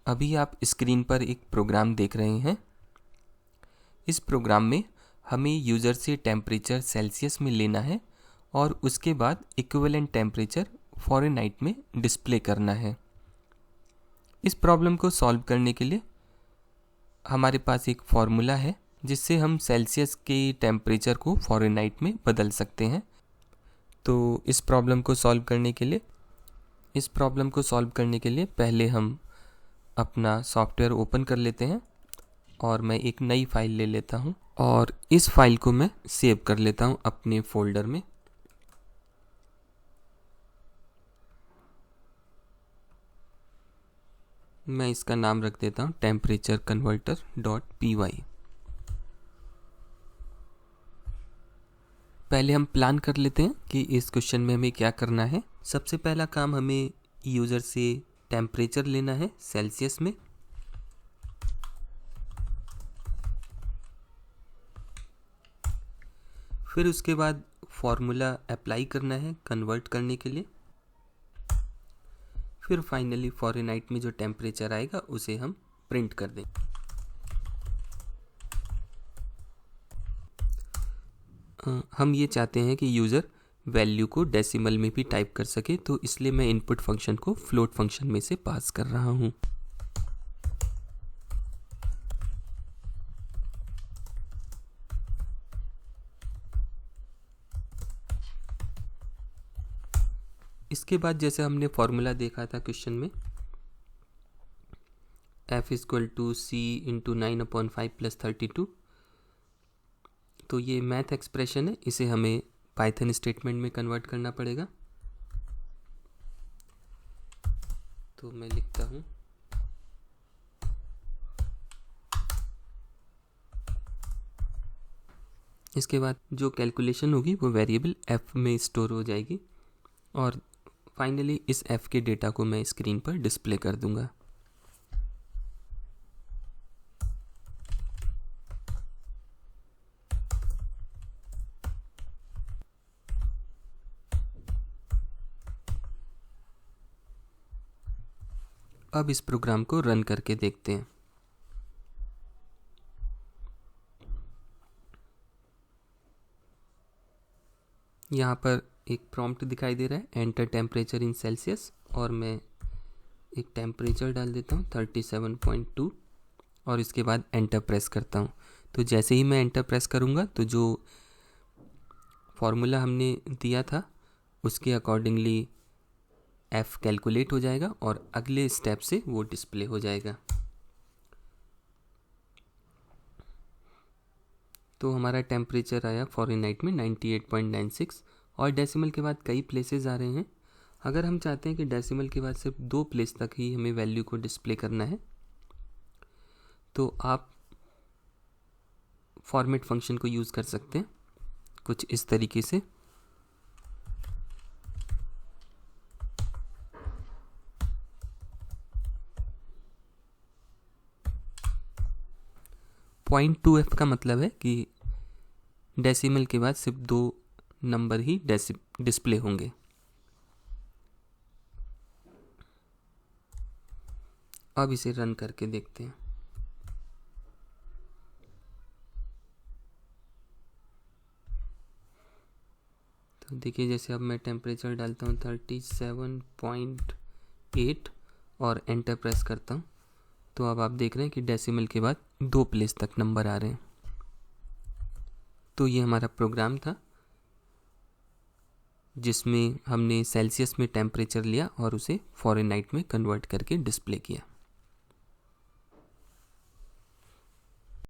अभी आप स्क्रीन पर एक प्रोग्राम देख रहे हैं। इस प्रोग्राम में हमें यूज़र से टेम्परेचर सेल्सियस में लेना है और उसके बाद इक्विवेलेंट टेम्परेचर फ़ारेनहाइट में डिस्प्ले करना है। इस प्रॉब्लम को सॉल्व करने के लिए हमारे पास एक फॉर्मूला है जिससे हम सेल्सियस के टेम्परेचर को फ़ारेनहाइट में बदल सकते हैं। तो इस प्रॉब्लम को सॉल्व करने के लिए पहले हम अपना सॉफ्टवेयर ओपन कर लेते हैं और मैं एक नई फाइल ले लेता हूं और इस फाइल को मैं सेव कर लेता हूं अपने फोल्डर में। मैं इसका नाम रख देता हूं टेम्परेचर कन्वर्टर .py। पहले हम प्लान कर लेते हैं कि इस क्वेश्चन में हमें क्या करना है। सबसे पहला काम हमें यूज़र से टेम्परेचर लेना है सेल्सियस में। फिर उसके बाद फॉर्मूला अप्लाई करना है कन्वर्ट करने के लिए। फिर फाइनली फ़ारेनहाइट में जो टेम्परेचर आएगा उसे हम प्रिंट कर देंगे। हम ये चाहते हैं कि यूज़र वैल्यू को डेसिमल में भी टाइप कर सके, तो इसलिए मैं इनपुट फंक्शन को फ्लोट फंक्शन में से पास कर रहा हूँ। इसके बाद जैसे हमने फॉर्मूला देखा था क्वेश्चन में, f = c × 9/5 + 32, तो ये मैथ एक्सप्रेशन है, इसे हमें पाइथन स्टेटमेंट में कन्वर्ट करना पड़ेगा। तो मैं लिखता हूँ इसके बाद जो कैलकुलेशन होगी वो वेरिएबल f में स्टोर हो जाएगी और फाइनली इस f के डेटा को मैं स्क्रीन पर डिस्प्ले कर दूंगा। अब इस प्रोग्राम को रन करके देखते हैं। यहाँ पर एक प्रॉम्प्ट दिखाई दे रहा है, एंटर टेम्परेचर इन सेल्सियस, और मैं एक टेम्परेचर डाल देता हूँ 37.2 और इसके बाद एंटर प्रेस करता हूँ। तो जैसे ही मैं एंटर प्रेस करूँगा तो जो फॉर्मूला हमने दिया था उसके अकॉर्डिंगली f कैलकुलेट हो जाएगा और अगले स्टेप से वो डिस्प्ले हो जाएगा। तो हमारा टेम्परेचर आया फ़ारेनहाइट में 98.96 और डेसिमल के बाद कई प्लेसेस आ रहे हैं। अगर हम चाहते हैं कि डेसिमल के बाद सिर्फ 2 प्लेस तक ही हमें वैल्यू को डिस्प्ले करना है तो आप फॉर्मेट फंक्शन को यूज़ कर सकते हैं कुछ इस तरीके से। .2f का मतलब है कि डेसिमल के बाद सिर्फ 2 नंबर ही डिस्प्ले होंगे। अब इसे रन करके देखते हैं। तो देखिए जैसे अब मैं टेम्परेचर डालता हूँ 37.8 और एंटर प्रेस करता हूँ तो अब आप देख रहे हैं कि डेसिमल के बाद 2 प्लेस तक नंबर आ रहे हैं। तो ये हमारा प्रोग्राम था जिसमें हमने सेल्सियस में टेम्परेचर लिया और उसे फ़ारेनहाइट में कन्वर्ट करके डिस्प्ले किया।